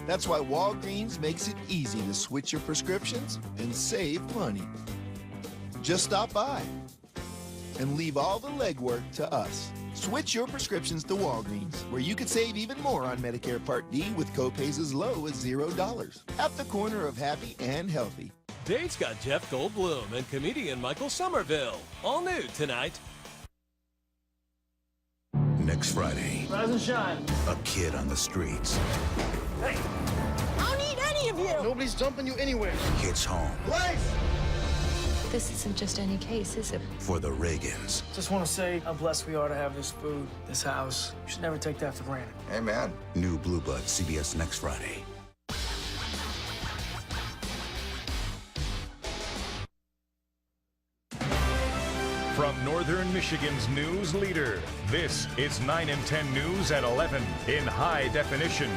That's why Walgreens makes it easy to switch your prescriptions and save money. Just stop by and leave all the legwork to us. Switch your prescriptions to Walgreens, where you could save even more on Medicare Part D with copays as low as $0. At the corner of happy and healthy. Date's got Jeff Goldblum and comedian Michael Somerville. All new tonight. Next Friday, Rise and shine. a kid on the streets. Hey! I don't need any of you! Nobody's dumping you anywhere. Hits home. Life! This isn't just any case, is it? For the Reagans. Just want to say how blessed we are to have this food, this house. We should never take that for granted. Amen. New Blue Blood, CBS next Friday. From Northern Michigan's news leader, this is 9 and 10 News at 11 in high definition.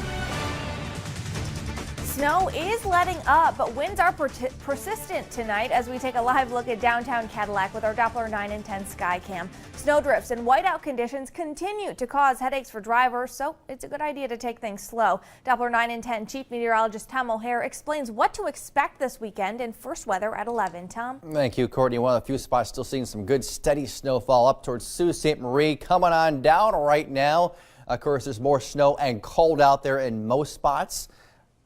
Snow is letting up, but winds are persistent tonight as we take a live look at downtown Cadillac with our Doppler 9 and 10 Skycam. Snow drifts and whiteout conditions continue to cause headaches for drivers, so it's a good idea to take things slow. Doppler 9 and 10 Chief Meteorologist Tom O'Hare explains what to expect this weekend in first weather at 11. Tom? Thank you, Courtney. One of the few spots still seeing some good steady snowfall up towards Sault Ste. Marie. Coming on down right now. Of course, there's more snow and cold out there in most spots.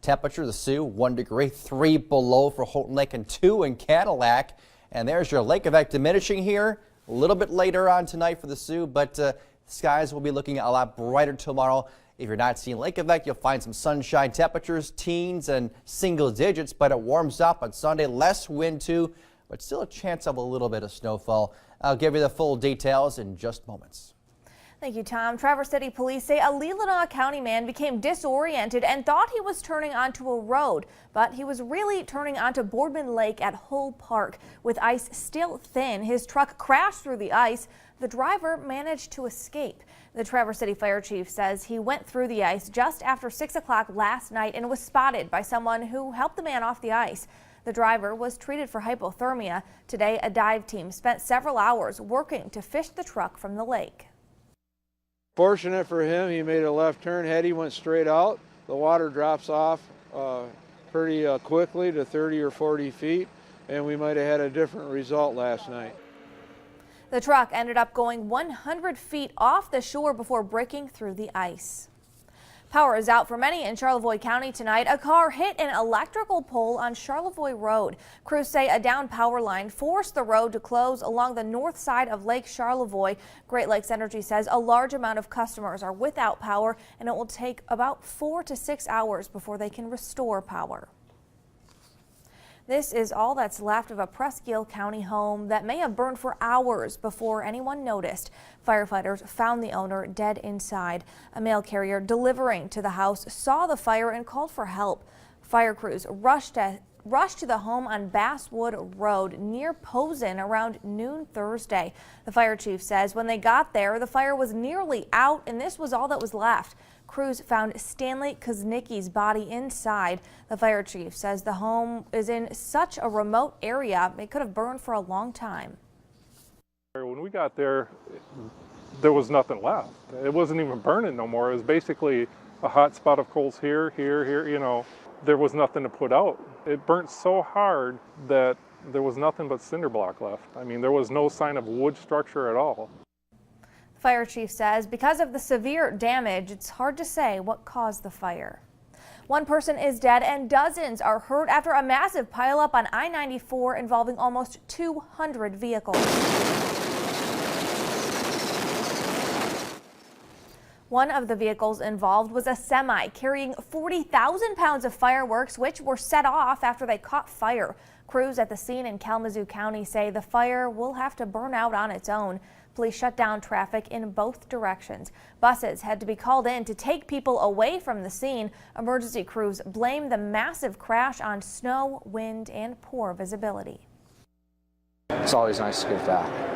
Temperature, the Sioux, 1 degree, 3 below for Houghton Lake and 2 in Cadillac. And there's your lake effect diminishing here a little bit later on tonight for the Sioux, but skies will be looking a lot brighter tomorrow. If you're not seeing lake effect, you'll find some sunshine temperatures, teens and single digits, but it warms up on Sunday. Less wind too, but still a chance of a little bit of snowfall. I'll give you the full details in just moments. Thank you, Tom. Traverse City police say a Leelanau County man became disoriented and thought he was turning onto a road, but he was really turning onto Boardman Lake at Hull Park. With ice still thin, his truck crashed through the ice. The driver managed to escape. The Traverse City Fire Chief says he went through the ice just after 6 o'clock last night and was spotted by someone who helped the man off the ice. The driver was treated for hypothermia. Today, a dive team spent several hours working to fish the truck from the lake. Fortunate for him, he made a left turn. Had he went straight out, the water drops off pretty quickly to 30 or 40 feet, and we might have had a different result last night. The truck ended up going 100 feet off the shore before breaking through the ice. Power is out for many in Charlevoix County tonight. A car hit an electrical pole on Charlevoix Road. Crews say a down power line forced the road to close along the north side of Lake Charlevoix. Great Lakes Energy says a large amount of customers are without power, and it will take about 4 to 6 hours before they can restore power. This is all that's left of a Presque Isle County home that may have burned for hours before anyone noticed. Firefighters found the owner dead inside. A mail carrier delivering to the house saw the fire and called for help. Fire crews rushed to the home on Basswood Road near Posen around noon Thursday. The fire chief says when they got there, the fire was nearly out and this was all that was left. Crews found Stanley Kuznicki's body inside. The fire chief says the home is in such a remote area, it could have burned for a long time. When we got there, there was nothing left. It wasn't even burning no more. It was basically a hot spot of coals here, you know. There was nothing to put out. It burnt so hard that there was nothing but cinder block left. I mean, there was no sign of wood structure at all. Fire chief says because of the severe damage, it's hard to say what caused the fire. One person is dead and dozens are hurt after a massive pileup on I-94 involving almost 200 vehicles. One of the vehicles involved was a semi carrying 40,000 pounds of fireworks, which were set off after they caught fire. Crews at the scene in Kalamazoo County say the fire will have to burn out on its own. Police shut down traffic in both directions. Buses had to be called in to take people away from the scene. Emergency crews blame the massive crash on snow, wind, and poor visibility. It's always nice to give back.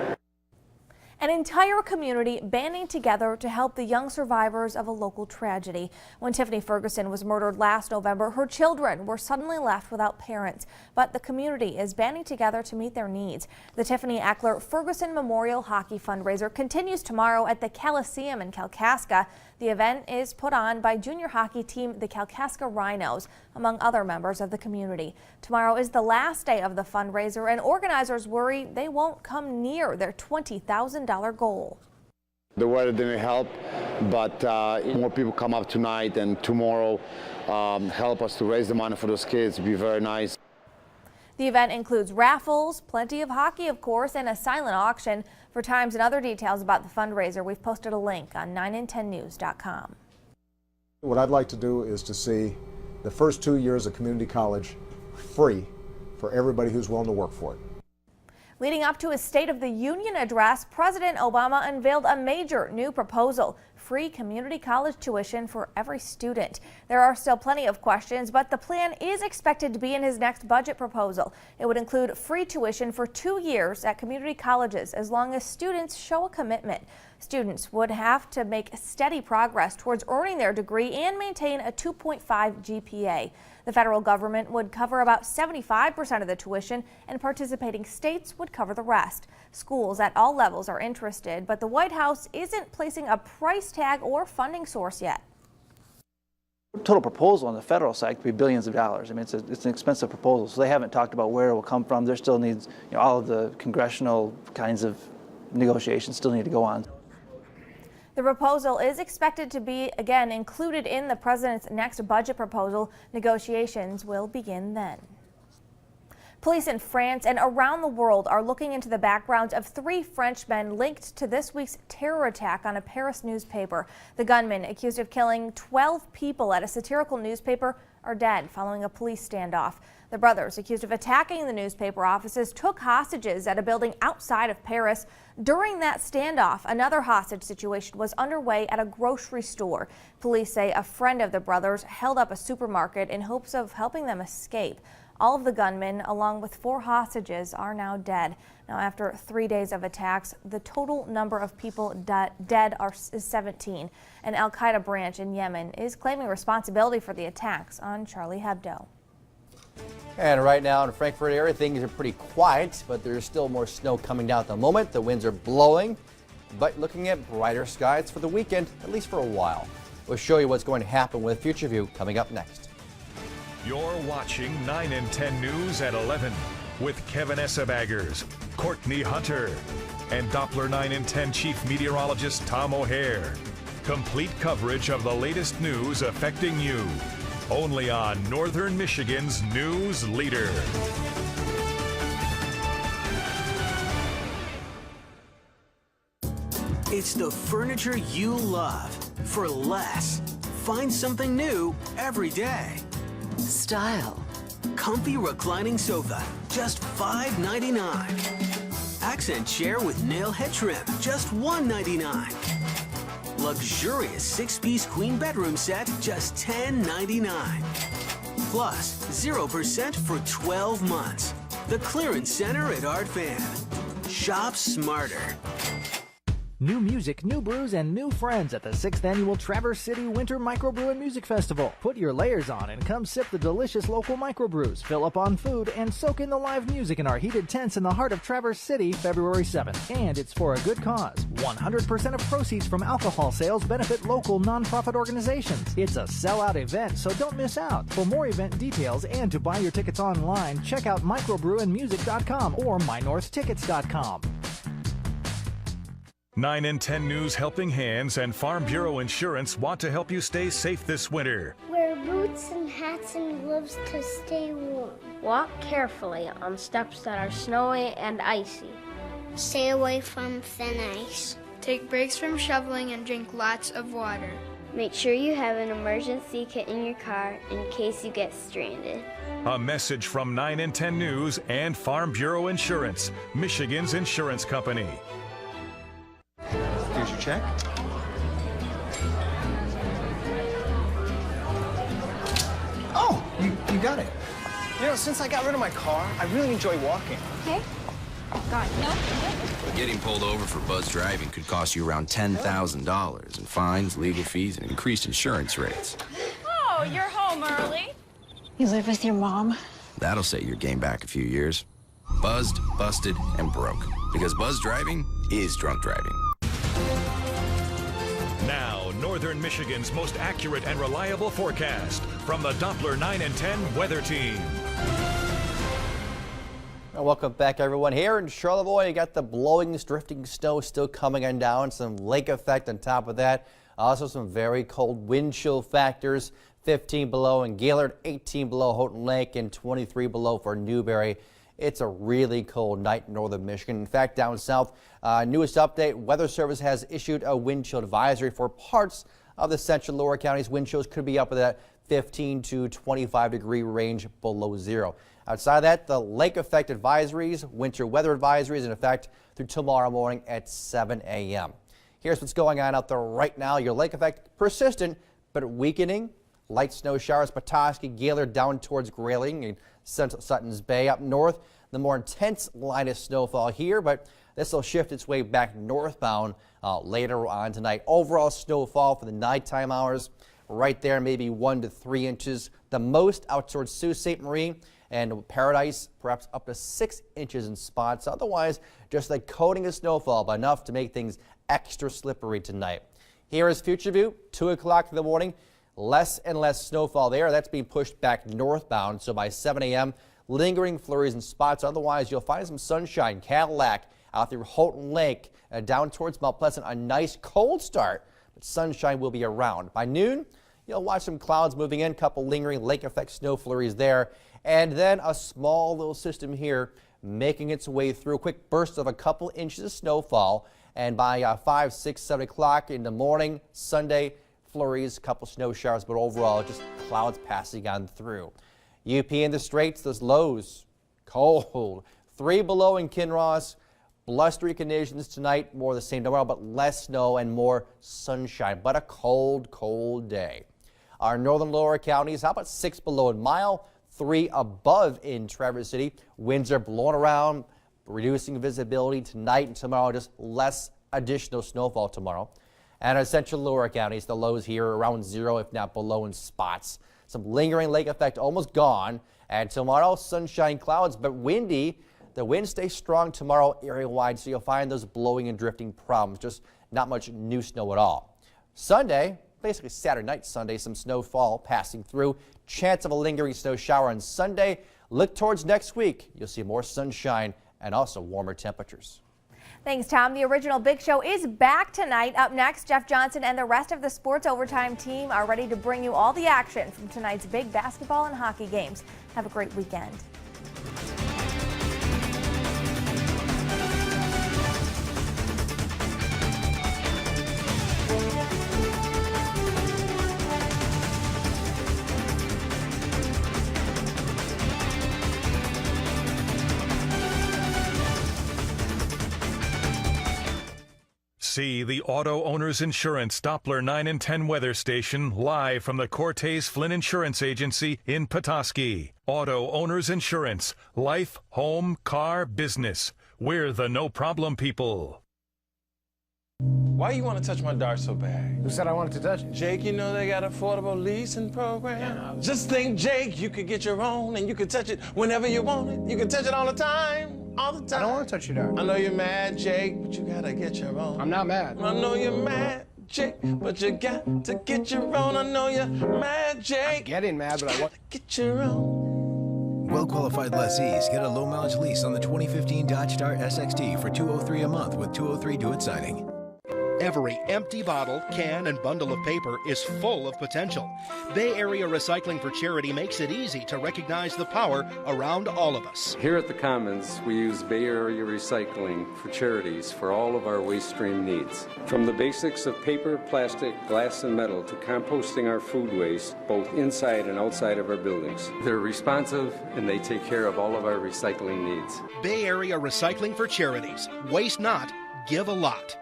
An entire community banding together to help the young survivors of a local tragedy. When Tiffany Ferguson was murdered last November, her children were suddenly left without parents, but the community is banding together to meet their needs. The Tiffany Ackler Ferguson Memorial Hockey Fundraiser continues tomorrow at the Coliseum in Kalkaska. The event is put on by junior hockey team the Kalkaska Rhinos, among other members of the community. Tomorrow is the last day of the fundraiser, and organizers worry they won't come near their $20,000 goal. The weather didn't help, but more people come up tonight and tomorrow help us to raise the money for those kids. It'd be very nice. The event includes raffles, plenty of hockey, of course, and a silent auction. For times and other details about the fundraiser, we've posted a link on 9in10news.com. What I'd like to do is to see the first 2 years of community college free for everybody who's willing to work for it. Leading up to his State of the Union address, President Obama unveiled a major new proposal: free community college tuition for every student. There are still plenty of questions, but the plan is expected to be in his next budget proposal. It would include free tuition for 2 years at community colleges as long as students show a commitment. Students would have to make steady progress towards earning their degree and maintain a 2.5 GPA. The federal government would cover about 75% of the tuition, and participating states would cover the rest. Schools at all levels are interested, but the White House isn't placing a price tag or funding source yet. Total proposal on the federal side could be billions of dollars. I mean, it's an expensive proposal, so they haven't talked about where it will come from. There still needs, all of the congressional kinds of negotiations still need to go on. The proposal is expected to be, again, included in the president's next budget proposal. Negotiations will begin then. Police in France and around the world are looking into the backgrounds of 3 Frenchmen linked to this week's terror attack on a Paris newspaper. The gunmen, accused of killing 12 people at a satirical newspaper, are dead following a police standoff. The brothers, accused of attacking the newspaper offices, took hostages at a building outside of Paris. During that standoff, another hostage situation was underway at a grocery store. Police say a friend of the brothers held up a supermarket in hopes of helping them escape. All of the gunmen, along with 4 hostages, are now dead. Now, after 3 days of attacks, the total number of people dead is 17. An al-Qaeda branch in Yemen is claiming responsibility for the attacks on Charlie Hebdo. And right now in the Frankfurt area, things are pretty quiet, but there's still more snow coming down at the moment. The winds are blowing, but looking at brighter skies for the weekend, at least for a while. We'll show you what's going to happen with Future View coming up next. You're watching 9 in 10 News at 11 with Kevin Essabaggers, Courtney Hunter, and Doppler 9 in 10 Chief Meteorologist Tom O'Hare. Complete coverage of the latest news affecting you. Only on Northern Michigan's news leader. It's the furniture you love for less. Find something new every day. Style. Comfy reclining sofa, just $5.99. Accent chair with nail head trim, just $1.99. Luxurious 6-piece queen bedroom set, just $10.99. Plus 0% for 12 months. The Clearance Center at Art Van. Shop smarter. New music, new brews, and new friends at the 6th Annual Traverse City Winter Microbrew and Music Festival. Put your layers on and come sip the delicious local microbrews, fill up on food, and soak in the live music in our heated tents in the heart of Traverse City, February 7th. And it's for a good cause. 100% of proceeds from alcohol sales benefit local nonprofit organizations. It's a sellout event, so don't miss out. For more event details and to buy your tickets online, check out microbrewandmusic.com or mynorthtickets.com. 9 in 10 News Helping Hands and Farm Bureau Insurance want to help you stay safe this winter. Wear boots and hats and gloves to stay warm. Walk carefully on steps that are snowy and icy. Stay away from thin ice. Take breaks from shoveling and drink lots of water. Make sure you have an emergency kit in your car in case you get stranded. A message from 9 in 10 News and Farm Bureau Insurance, Michigan's insurance company. Here's your check. Oh, you got it. Since I got rid of my car, I really enjoy walking. Okay. Got it. No. Getting pulled over for buzz driving could cost you around $10,000 in fines, legal fees, and increased insurance rates. Oh, you're home early. You live with your mom? That'll set your game back a few years. Buzzed, busted, and broke. Because buzz driving is drunk driving. Now, Northern Michigan's most accurate and reliable forecast from the Doppler 9 and 10 Weather Team. Welcome back, everyone. Here in Charlevoix, you got the blowing, drifting snow still coming on down, some lake effect on top of that. Also some very cold wind chill factors, 15 below in Gaylord, 18 below Houghton Lake, and 23 below for Newberry. It's a really cold night in northern Michigan. In fact, down south, newest update, Weather Service has issued a wind chill advisory for parts of the central lower counties. Wind chills could be up at that 15 to 25 degree range below zero. Outside of that, the lake effect advisories, winter weather advisories in effect through tomorrow morning at 7 a.m. Here's what's going on out there right now. Your lake effect persistent but weakening. Light snow showers, Petoskey, Gaylord down towards Grayling and Sutton's Bay. Up north, the more intense line of snowfall here, but this will shift its way back northbound later on tonight. Overall snowfall for the nighttime hours right there, maybe 1 to 3 inches. The most out towards Sault Ste. Marie and Paradise, perhaps up to 6 inches in spots. Otherwise, just a coating of snowfall, but enough to make things extra slippery tonight. Here is Future View, 2 o'clock in the morning. Less and less snowfall there. That's being pushed back northbound. So by 7 a.m., lingering flurries in spots. Otherwise, you'll find some sunshine. Cadillac out through Houghton Lake, down towards Mount Pleasant. A nice cold start, but sunshine will be around. By noon, you'll watch some clouds moving in. Couple lingering lake effect snow flurries there. And then a small little system here making its way through. A quick burst of a couple inches of snowfall. And by 5, 6, 7 o'clock in the morning, Sunday, flurries, couple snow showers, but overall just clouds passing on through. UP in the Straits, those lows, cold. 3 below in Kinross. Blustery conditions tonight, more the same tomorrow, but less snow and more sunshine, but a cold, cold day. Our northern lower counties, how about 6 below in Mile, 3 above in Traverse City. Winds are blowing around, reducing visibility tonight and tomorrow, just less additional snowfall tomorrow. And our central lower counties, the lows here around 0, if not below in spots. Some lingering lake effect almost gone. And tomorrow, sunshine clouds, but windy. The wind stays strong tomorrow area-wide, so you'll find those blowing and drifting problems. Just not much new snow at all. Sunday, basically Saturday night, Sunday, some snowfall passing through. Chance of a lingering snow shower on Sunday. Look towards next week. You'll see more sunshine and also warmer temperatures. Thanks, Tom. The original Big Show is back tonight. Up next, Jeff Johnson and the rest of the Sports Overtime team are ready to bring you all the action from tonight's big basketball and hockey games. Have a great weekend. See the Auto Owners Insurance Doppler 9 and 10 weather station live from the Cortez Flynn Insurance Agency in Petoskey. Auto Owners Insurance. Life, home, car, business. We're the no-problem people. Why you want to touch my dart so bad? Who said I wanted to touch it? Jake, you know they got affordable leasing program? Yeah. Just think, Jake, you could get your own and you could touch it whenever you want it. You can touch it all the time. All the time. I don't want to touch your dart. I know you're mad, Jake, but you gotta get your own. I'm not mad. I know you're mad, Jake, but you got to get your own. I know you're mad, Jake. I'm getting mad, but I want to get your own. Well-qualified lessees get a low-mileage lease on the 2015 Dodge Dart SXT for $203 a month with $203 due at signing. Every empty bottle, can, and bundle of paper is full of potential. Bay Area Recycling for Charity makes it easy to recognize the power around all of us. Here at the Commons, we use Bay Area Recycling for Charities for all of our waste stream needs. From the basics of paper, plastic, glass, and metal to composting our food waste, both inside and outside of our buildings. They're responsive and they take care of all of our recycling needs. Bay Area Recycling for Charities. Waste not, give a lot.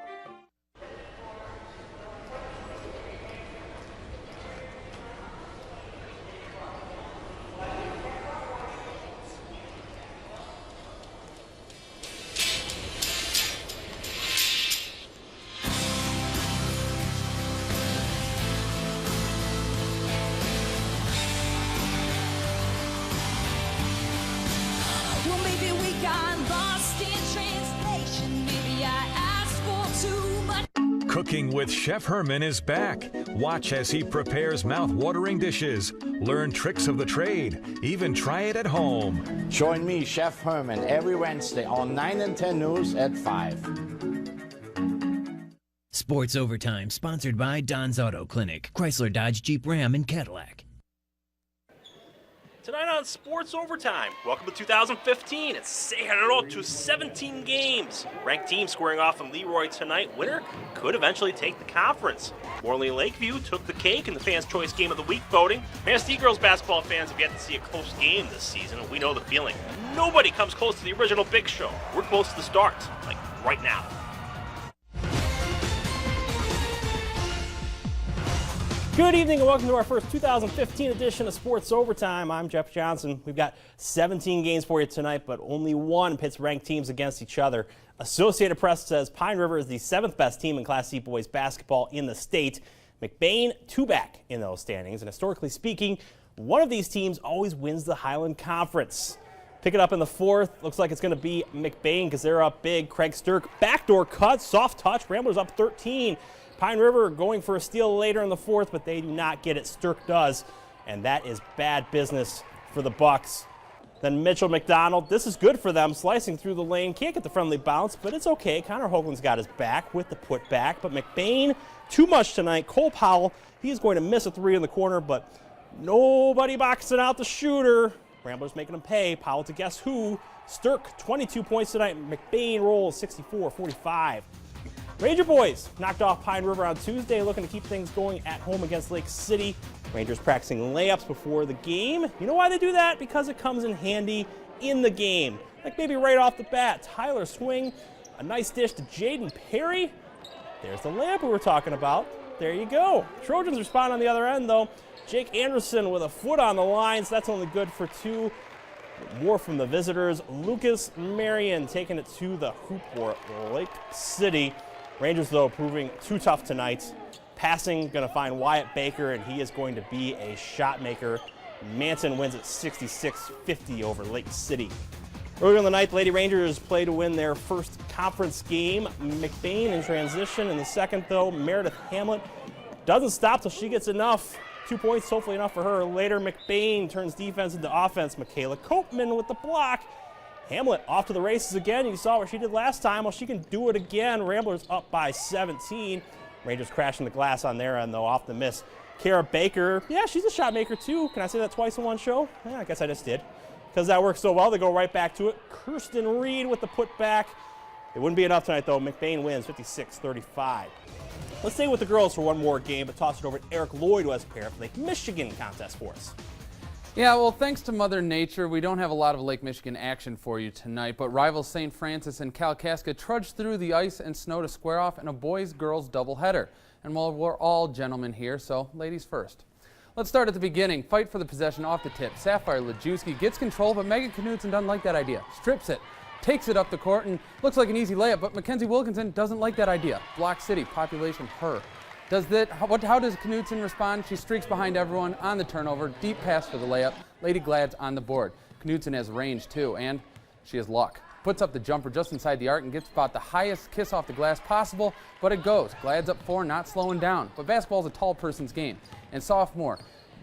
Cooking with Chef Herman is back. Watch as he prepares mouth-watering dishes. Learn tricks of the trade. Even try it at home. Join me, Chef Herman, every Wednesday on 9 and 10 News at 5. Sports Overtime, sponsored by Don's Auto Clinic, Chrysler, Dodge, Jeep, Ram, and Cadillac. Tonight on Sports Overtime, welcome to 2015. It's se road to 17 games. Ranked teams squaring off in Leroy tonight. Winner could eventually take the conference. Morley and Lakeview took the cake in the Fans' Choice Game of the Week voting. Manistee girls basketball fans have yet to see a close game this season, and we know the feeling. Nobody comes close to the original Big Show. We're close to the start, like right now. Good evening and welcome to our first 2015 edition of Sports Overtime. I'm Jeff Johnson. We've got 17 games for you tonight, but only one pits ranked teams against each other. Associated Press says Pine River is the 7th best team in Class C boys basketball in the state. McBain, 2 back in those standings, and historically speaking, one of these teams always wins the Highland Conference. Pick it up in the 4th. Looks like it's going to be McBain because they're up big. Craig Sturck, backdoor cut, soft touch. Ramblers up 13. Pine River going for a steal later in the 4th, but they do not get it. Sturck does, and that is bad business for the Bucks. Then Mitchell McDonald, this is good for them, slicing through the lane. Can't get the friendly bounce, but it's okay. Connor Hoagland's got his back with the put back, but McBain, too much tonight. Cole Powell, he's going to miss a 3 in the corner, but nobody boxing out the shooter. Ramblers making him pay. Powell to guess who? Sturck, 22 points tonight. McBain rolls 64-45. Ranger boys knocked off Pine River on Tuesday, looking to keep things going at home against Lake City. Rangers practicing layups before the game. You know why they do that? Because it comes in handy in the game. Like maybe right off the bat, Tyler swing, a nice dish to Jaden Perry. There's the layup we were talking about. There you go. Trojans respond on the other end, though. Jake Anderson with a foot on the line, so that's only good for 2. More from the visitors. Lucas Marion taking it to the hoop for Lake City. Rangers, though, proving too tough tonight. Passing, going to find Wyatt Baker, and he is going to be a shot maker. Manson wins at 66-50 over Lake City. Earlier in the night, the Lady Rangers play to win their first conference game. McBain in transition. In the second, though, Meredith Hamlet doesn't stop till she gets enough. 2 points, hopefully enough for her. Later, McBain turns defense into offense. Michaela Copeman with the block. Hamlet off to the races again. You saw what she did last time. Well, she can do it again. Ramblers up by 17. Rangers crashing the glass on their end, though, off the miss. Kara Baker, yeah, she's a shot maker, too. Can I say that twice in one show? Yeah, I guess I just did. Because that works so well, they go right back to it. Kirsten Reed with the putback. It wouldn't be enough tonight, though. McBain wins 56-35. Let's stay with the girls for one more game, but toss it over to Eric Lloyd, who has a pair of Lake Michigan contest for us. Yeah, well, thanks to Mother Nature, we don't have a lot of Lake Michigan action for you tonight, but rivals St. Francis and Kalkaska trudged through the ice and snow to square off in a boys-girls doubleheader. And well, we're all gentlemen here, so ladies first. Let's start at the beginning. Fight for the possession off the tip. Sapphire Lajewski gets control, but Megan Knudsen doesn't like that idea. Strips it, takes it up the court, and looks like an easy layup, but Mackenzie Wilkinson doesn't like that idea. Block City, population her. How does Knudsen respond? She streaks behind everyone on the turnover. Deep pass for the layup. Lady Glad's on the board. Knudsen has range too, and she has luck. Puts up the jumper just inside the arc and gets about the highest kiss off the glass possible, but it goes. Glad's up 4, not slowing down. But basketball's a tall person's game. And sophomore,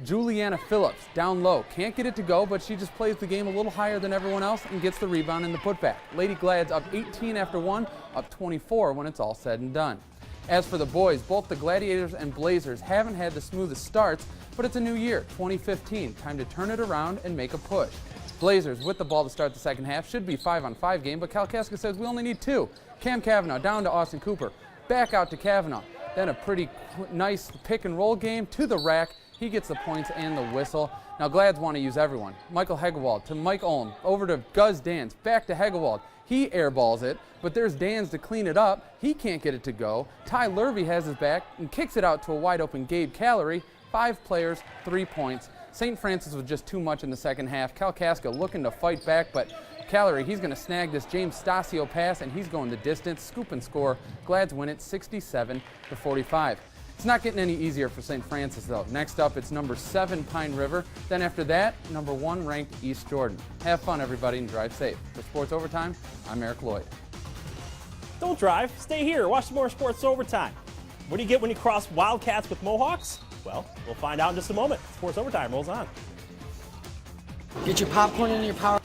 Juliana Phillips, down low. Can't get it to go, but she just plays the game a little higher than everyone else and gets the rebound and the putback. Lady Glad's up 18 after 1, up 24 when it's all said and done. As for the boys, both the Gladiators and Blazers haven't had the smoothest starts, but it's a new year, 2015. Time to turn it around and make a push. Blazers with the ball to start the second half. Should be 5-on-5 game, but Kalkaska says we only need 2. Cam Kavanaugh down to Austin Cooper. Back out to Kavanaugh. Then a pretty nice pick and roll game to the rack. He gets the points and the whistle. Now Glads want to use everyone. Michael Hegewald to Mike Olm. Over to Guz Dans. Back to Hegewald. He airballs it, but there's Dans to clean it up. He can't get it to go. Ty Lurvey has his back and kicks it out to a wide open Gabe Callery. 5 players, 3 points. St. Francis was just too much in the second half. Kalkaska looking to fight back, but Callery, he's going to snag this James Stasio pass, and he's going the distance. Scoop and score. Glads win it 67-45. It's not getting any easier for St. Francis, though. Next up, it's number 7 Pine River. Then after that, number 1 ranked East Jordan. Have fun, everybody, and drive safe. For Sports Overtime, I'm Eric Lloyd. Don't drive. Stay here. Watch some more Sports Overtime. What do you get when you cross Wildcats with Mohawks? Well, we'll find out in just a moment. Sports Overtime rolls on. Get your popcorn and your power.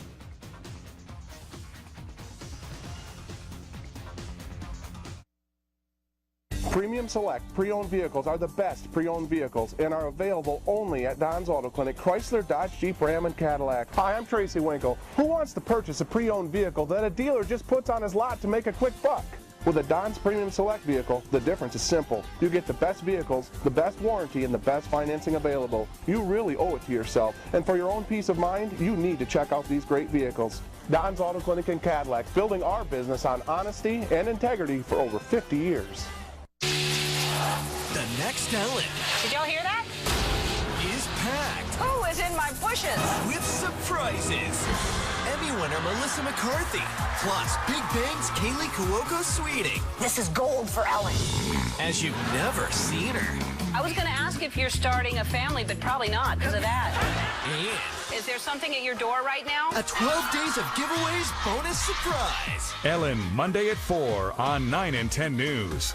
Premium Select pre-owned vehicles are the best pre-owned vehicles and are available only at Don's Auto Clinic, Chrysler, Dodge, Jeep, Ram, and Cadillac. Hi, I'm Tracy Winkle. Who wants to purchase a pre-owned vehicle that a dealer just puts on his lot to make a quick buck? With a Don's Premium Select vehicle, the difference is simple. You get the best vehicles, the best warranty, and the best financing available. You really owe it to yourself. And for your own peace of mind, you need to check out these great vehicles. Don's Auto Clinic in Cadillac, building our business on honesty and integrity for over 50 years. The next Ellen Did y'all hear that? is packed Who is in my bushes? with surprises. Emmy winner Melissa McCarthy, plus Big Bang's Kaylee Cuoco-Sweeting. This is gold for Ellen. As you've never seen her. I was going to ask if you're starting a family, but probably not because of that. And Is there something at your door right now? a 12 days of giveaways bonus surprise. Ellen, Monday at 4 on 9 and 10 News.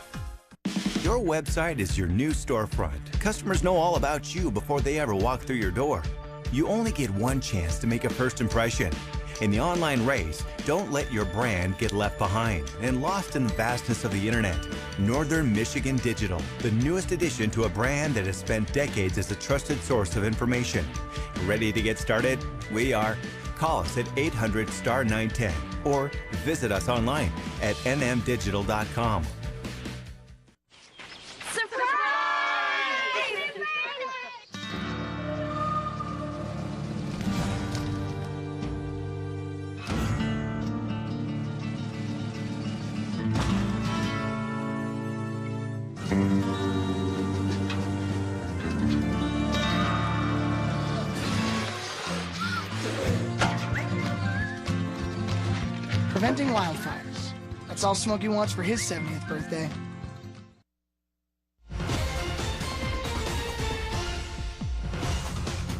Your website is your new storefront. Customers know all about you before they ever walk through your door. You only get one chance to make a first impression. In the online race, don't let your brand get left behind and lost in the vastness of the internet. Northern Michigan Digital, the newest addition to a brand that has spent decades as a trusted source of information. Ready to get started? We are. Call us at 800-STAR-910 or visit us online at nmdigital.com. Preventing wildfires. That's all Smokey wants for his 70th birthday.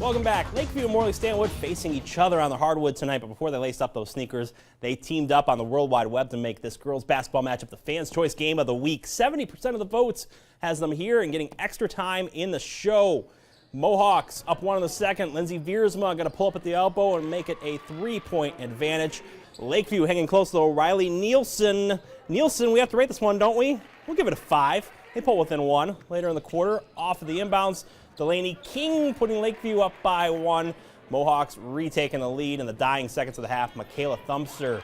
Welcome back. Lakeview and Morley Stanwood facing each other on the hardwood tonight, but before they laced up those sneakers, they teamed up on the World Wide Web to make this girls basketball matchup the Fans' Choice Game of the Week. 70% of the votes has them here and getting extra time in the show. Mohawks up one in the second. Lindsey Viersma going to pull up at the elbow and make it a 3-point advantage. Lakeview hanging close though. Riley Nielsen, we have to rate this one, don't we? We'll give it a 5. They pull within 1 later in the quarter off of the inbounds. Delaney King putting Lakeview up by 1. Mohawks retaking the lead in the dying seconds of the half. Michaela Thumpster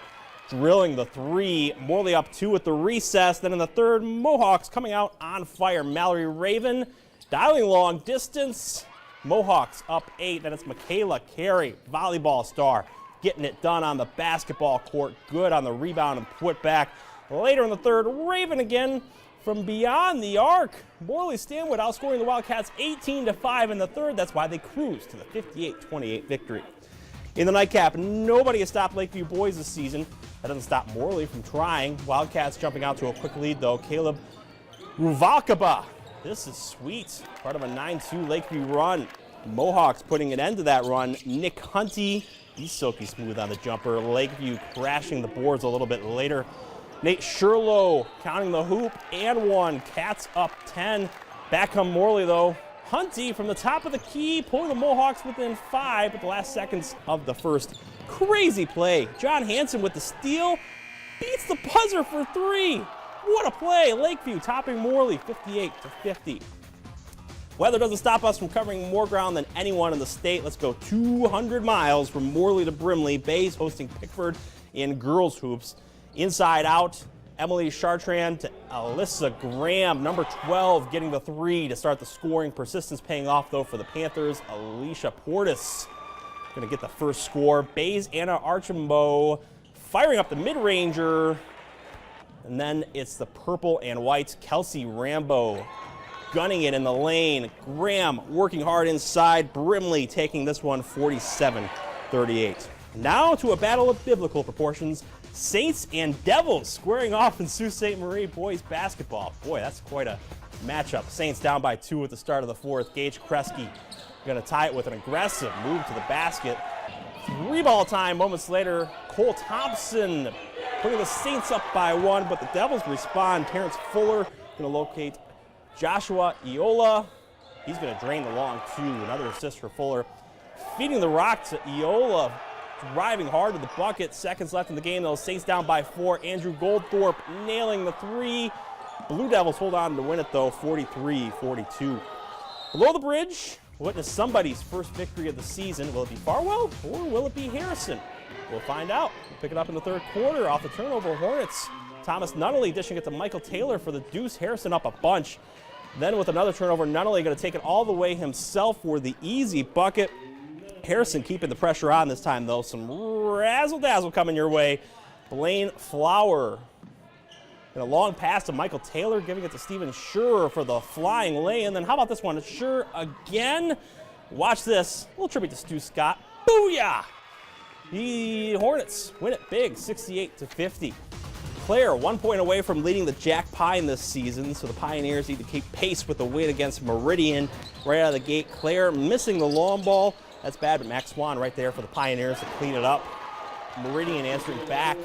drilling the 3. Morley up 2 at the recess. Then in the third, Mohawks coming out on fire. Mallory Raven dialing long distance. Mohawks up 8. Then it's Michaela Carey, volleyball star, getting it done on the basketball court. Good on the rebound and put back. Later in the third, Raven again from beyond the arc. Morley Stanwood outscoring the Wildcats 18-5 in the third. That's why they cruise to the 58-28 victory. In the nightcap, nobody has stopped Lakeview boys this season. That doesn't stop Morley from trying. Wildcats jumping out to a quick lead though. Caleb Ruvalcaba. This is sweet. Part of a 9-2 Lakeview run. Mohawks putting an end to that run. Nick Hunty, he's silky smooth on the jumper. Lakeview crashing the boards a little bit later. Nate Sherlow counting the hoop and 1. Cats up 10. Back come Morley though. Hunty from the top of the key pulling the Mohawks within 5 at the last seconds of the first. Crazy play. John Hansen with the steal. Beats the buzzer for 3. What a play. Lakeview topping Morley 58-50. Weather doesn't stop us from covering more ground than anyone in the state. Let's go 200 miles from Morley to Brimley. Bays hosting Pickford in girls hoops. Inside out, Emily Chartrand to Alyssa Graham. Number 12 getting the 3 to start the scoring. Persistence paying off though for the Panthers. Alicia Portis going to get the first score. Bays Anna Archambault firing up the mid-ranger. And then it's the purple and whites. Kelsey Rambo gunning it in the lane. Graham working hard inside. Brimley taking this one 47-38. Now to a battle of biblical proportions. Saints and Devils squaring off in Sault Ste. Marie boys basketball. Boy, that's quite a matchup. Saints down by 2 at the start of the fourth. Gage Kresge going to tie it with an aggressive move to the basket. 3-ball time moments later. Cole Thompson putting the Saints up by 1, but the Devils respond. Terrence Fuller going to locate Joshua Iola, he's going to drain the long two. Another assist for Fuller. Feeding the rock to Iola, driving hard to the bucket. Seconds left in the game, though. Saints down by 4. Andrew Goldthorpe nailing the 3. Blue Devils hold on to win it, though, 43-42. Below the bridge, we'll witness somebody's first victory of the season. Will it be Farwell or will it be Harrison? We'll find out. We'll pick it up in the third quarter off the turnover. Hornets. Thomas Nunnally dishing it to Michael Taylor for the deuce. Harrison up a bunch. Then with another turnover, Nunnally going to take it all the way himself for the easy bucket. Harrison keeping the pressure on this time, though. Some razzle-dazzle coming your way. Blaine Flower. And a long pass to Michael Taylor, giving it to Steven Schur for the flying lay. And then how about this one? Schur again. Watch this. A little tribute to Stu Scott. Booyah! The Hornets win it big, 68-50. Claire 1 point away from leading the Jack Pine this season, so the Pioneers need to keep pace with the win against Meridian right out of the gate. Claire missing the long ball. That's bad, but Max Swan right there for the Pioneers to clean it up. Meridian answering back.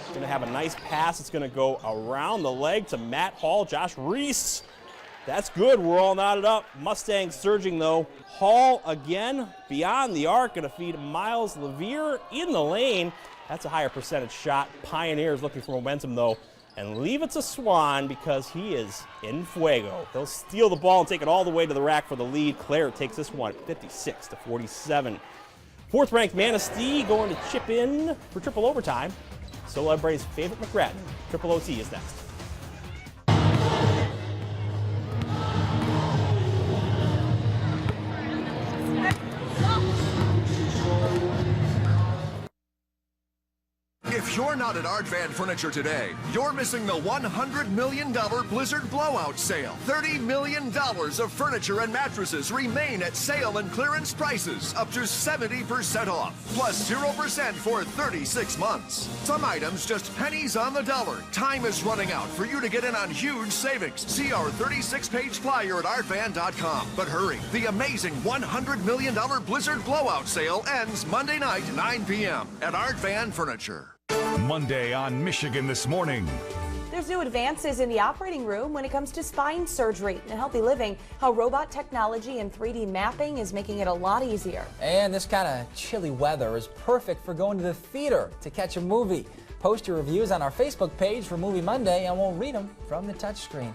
Going to have a nice pass. It's going to go around the leg to Matt Hall. Josh Reese. That's good. We're all knotted up. Mustangs surging, though. Hall again beyond the arc. Going to feed Miles Levere in the lane. That's a higher percentage shot. Pioneers looking for momentum, though, and leave it to Swan because he is in fuego. They'll steal the ball and take it all the way to the rack for the lead. Claire takes this one 56-47. Fourth-ranked Manistee going to chip in for triple overtime. Celebrate's favorite McGrattan. Triple OT is next. If you're not at Art Van Furniture today, you're missing the $100 million Blizzard Blowout Sale. $30 million of furniture and mattresses remain at sale and clearance prices, up to 70% off, plus 0% for 36 months. Some items just pennies on the dollar. Time is running out for you to get in on huge savings. See our 36-page flyer at artvan.com. But hurry, the amazing $100 million Blizzard Blowout Sale ends Monday night, 9 p.m. at Art Van Furniture. Monday on Michigan This Morning. There's new advances in the operating room when it comes to spine surgery and healthy living. How robot technology and 3D mapping is making it a lot easier. And this kind of chilly weather is perfect for going to the theater to catch a movie. Post your reviews on our Facebook page for Movie Monday and we'll read them from the touchscreen.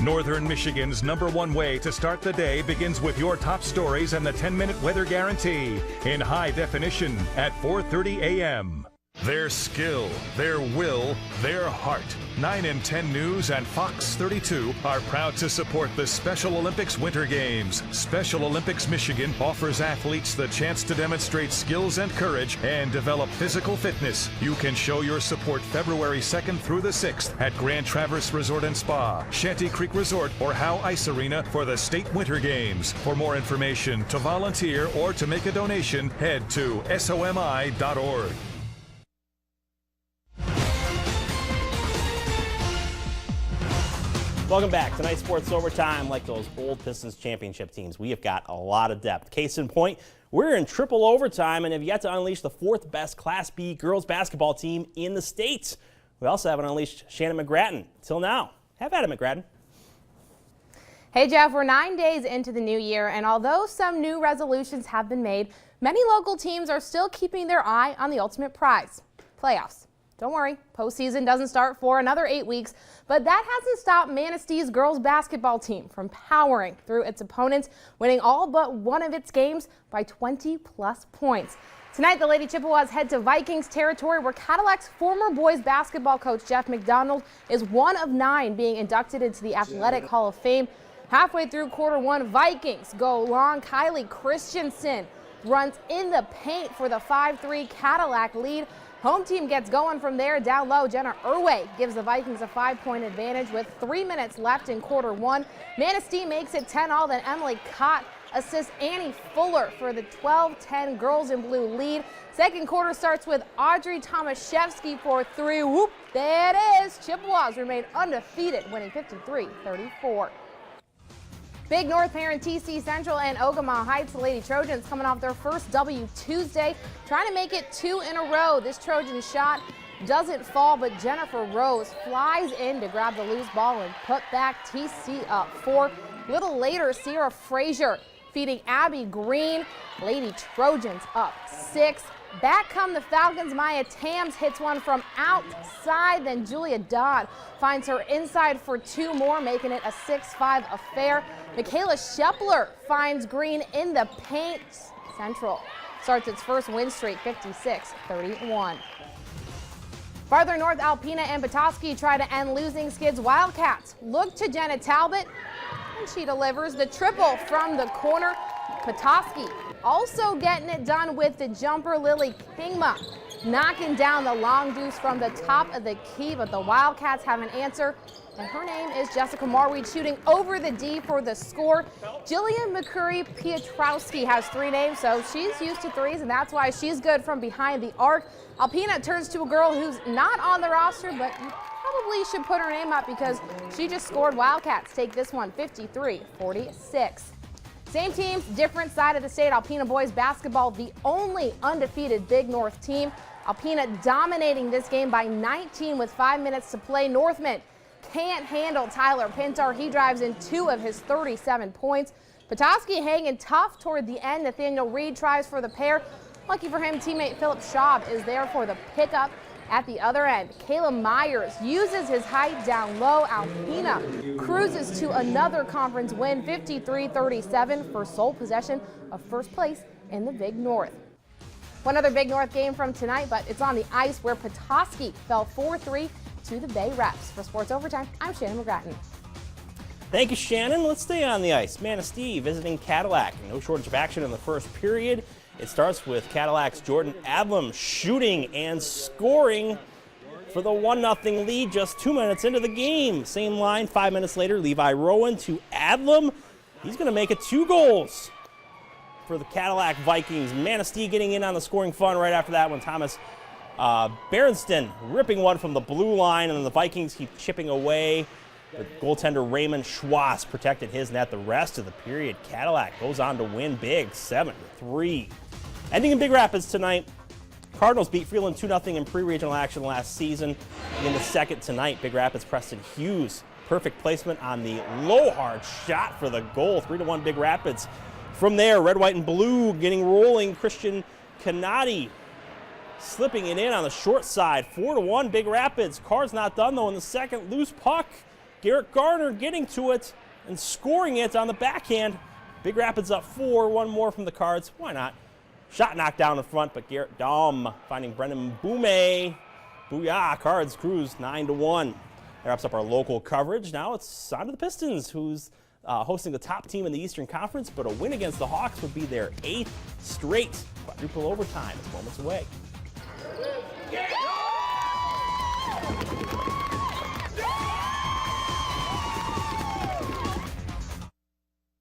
Northern Michigan's #1 way to start the day begins with your top stories and the 10-minute weather guarantee in high definition at 4:30 a.m. Their skill, their will, their heart. 9 and 10 News and Fox 32 are proud to support the Special Olympics Winter Games. Special Olympics Michigan offers athletes the chance to demonstrate skills and courage and develop physical fitness. You can show your support February 2nd through the 6th at Grand Traverse Resort and Spa, Shanty Creek Resort, or Howe Ice Arena for the State Winter Games. For more information, to volunteer, or to make a donation, head to somi.org. Welcome back. Tonight's Sports Overtime, like those old Pistons championship teams, we have got a lot of depth. Case in point, we're in triple overtime and have yet to unleash the 4th best Class B girls basketball team in the state. We also haven't unleashed Shannon McGrattan. Till now. Have at it, McGrattan. Hey, Jeff, we're 9 days into the new year, and although some new resolutions have been made, many local teams are still keeping their eye on the ultimate prize, playoffs. Don't worry, postseason doesn't start for another 8 weeks, but that hasn't stopped Manistee's girls basketball team from powering through its opponents, winning all but one of its games by 20-plus points. Tonight, the Lady Chippewas head to Vikings territory, where Cadillac's former boys basketball coach Jeff McDonald is one of 9 being inducted into the Athletic Hall of Fame. Halfway through quarter 1, Vikings go long. Kylie Christensen runs in the paint for the 5-3 Cadillac lead. Home team gets going from there. Down low, Jenna Irway gives the Vikings a 5-point advantage with 3 minutes left in quarter 1. Manistee makes it 10-all. Then Emily Cott assists Annie Fuller for the 12-10 girls in blue lead. Second quarter starts with Audrey Tomaszewski for 3. Whoop, there it is. Chippewas remain undefeated, winning 53-34. Big North Parent, TC Central, and Ogama Heights. The Lady Trojans coming off their first W Tuesday, trying to make it 2 in a row. This Trojan shot doesn't fall, but Jennifer Rose flies in to grab the loose ball and put back TC up 4. A little later, Sierra Frazier feeding Abby Green. Lady Trojans up 6. Back come the Falcons. Maya Tams hits one from outside. Then Julia Dodd finds her inside for 2 more, making it a 6-5 affair. Michaela Shepler finds Green in the paint. Central starts its first win streak, 56-31. Farther north, Alpena and Petoskey try to end losing skids. Wildcats look to Jenna Talbot, and she delivers the triple from the corner. Petoskey also getting it done with the jumper. Lily Kingma knocking down the long deuce from the top of the key, but the Wildcats have an answer, and her name is Jessica Marweed, shooting over the D for the score. Jillian McCurry-Pietrowski has 3 names, so she's used to threes, and that's why she's good from behind the arc. Alpena turns to a girl who's not on the roster, but you probably should put her name up because she just scored. Wildcats take this one 53-46. Same teams, different side of the state. Alpena boys basketball, the only undefeated Big North team. Alpena dominating this game by 19 with 5 minutes to play. Northman can't handle Tyler Pintar. He drives in 2 of his 37 points. Petoskey hanging tough toward the end. Nathaniel Reed tries for the pair. Lucky for him, teammate Philip Schaub is there for the pickup. At the other end, Caleb Myers uses his height down low. Alpena cruises to another conference win, 53-37 for sole possession of first place in the Big North. One other Big North game from tonight, but it's on the ice where Petoskey fell 4-3 to the Bay Reps. For Sports Overtime, I'm Shannon McGrattan. Thank you, Shannon. Let's stay on the ice. Manistee visiting Cadillac. No shortage of action in the first period. It starts with Cadillac's Jordan Adlam shooting and scoring for the 1-0 lead just 2 minutes into the game. Same line 5 minutes later, Levi Rowan to Adlam. He's going to make it 2 goals for the Cadillac Vikings. Manistee getting in on the scoring fun right after that one. Thomas Berenston ripping one from the blue line, and then the Vikings keep chipping away. The goaltender Raymond Schwass protected his net the rest of the period. Cadillac goes on to win big, 7-3. Ending in Big Rapids tonight, Cardinals beat Freeland 2-0 in pre-regional action last season. In the second tonight, Big Rapids Preston Hughes, perfect placement on the low hard shot for the goal, 3-1 Big Rapids. From there, red, white, and blue getting rolling. Christian Canati slipping it in on the short side, 4-1 Big Rapids. Cards not done though in the second, loose puck. Garrett Garner getting to it and scoring it on the backhand. Big Rapids up 4, 1 more from the Cards. Why not? Shot knocked down in front, but Garrett Dahm finding Brendan Boume. Booyah, Cards cruise 9-1. That wraps up our local coverage. Now it's on to the Pistons, who's hosting the top team in the Eastern Conference, but a win against the Hawks would be their 8th straight. Quadruple overtime is moments away.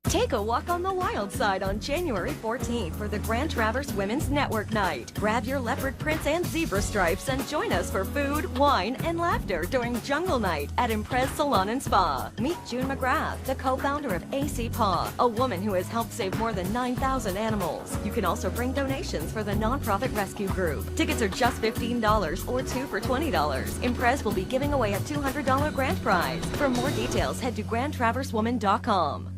Take a walk on the wild side on January 14th for the Grand Traverse Women's Network Night. Grab your leopard prints and zebra stripes and join us for food, wine, and laughter during Jungle Night at Imprez Salon and Spa. Meet June McGrath, the co-founder of AC Paw, a woman who has helped save more than 9,000 animals. You can also bring donations for the nonprofit rescue group. Tickets are just $15 or 2 for $20. Imprez will be giving away a $200 grand prize. For more details, head to grandtraversewoman.com.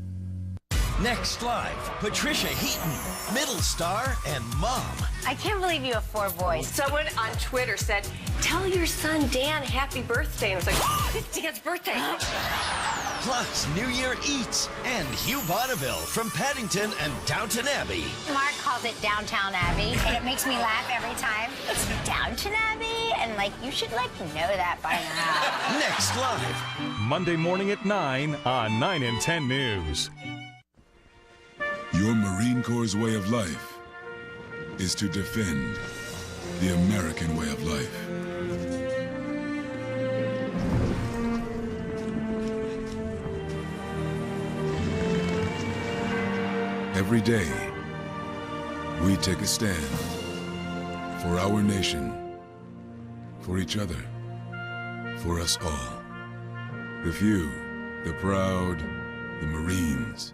Next live, Patricia Heaton, middle star and mom. I can't believe you have 4 boys. Someone on Twitter said, tell your son Dan happy birthday. And I was like, oh, it's Dan's birthday. Plus, New Year Eats and Hugh Bonneville from Paddington and Downton Abbey. Mark calls it Downtown Abbey, and it makes me laugh every time. It's Downton Abbey, and you should know that by now. Next live, Monday morning at 9 on 9 and 10 News. Your Marine Corps' way of life is to defend the American way of life. Every day, we take a stand for our nation, for each other, for us all. The few, the proud, the Marines.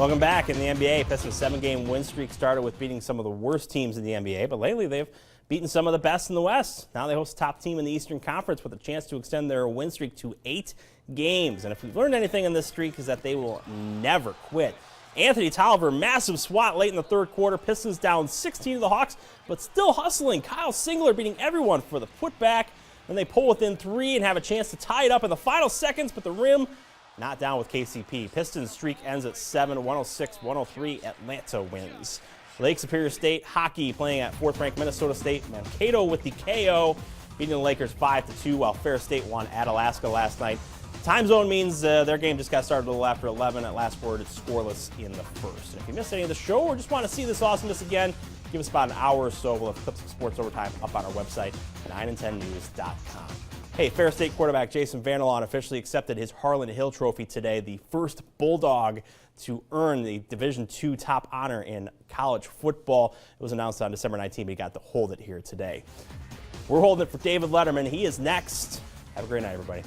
Welcome back. In the NBA, Pistons' 7-game win streak started with beating some of the worst teams in the NBA, but lately they've beaten some of the best in the West. Now they host the top team in the Eastern Conference with a chance to extend their win streak to 8 games. And if we've learned anything in this streak is that they will never quit. Anthony Tolliver, massive swat late in the third quarter. Pistons down 16 to the Hawks, but still hustling. Kyle Singler beating everyone for the putback. Then they pull within 3 and have a chance to tie it up in the final seconds, but the rim not down with KCP. Pistons streak ends at 7, 106-103. Atlanta wins. Lake Superior State hockey playing at 4th-ranked Minnesota State. Mankato with the KO, beating the Lakers 5-2, while Fair State won at Alaska last night. Time zone means their game just got started a little after 11. At last word, it's scoreless in the first. And if you missed any of the show or just want to see this awesomeness again, give us about an hour or so. We'll have clips of Sports Overtime up on our website at 9and10news.com. Hey, Fair State quarterback Jason Vanderlaan officially accepted his Harlan Hill Trophy today, the first Bulldog to earn the Division II top honor in college football. It was announced on December 19th, but he got to hold it here today. We're holding it for David Letterman. He is next. Have a great night, everybody.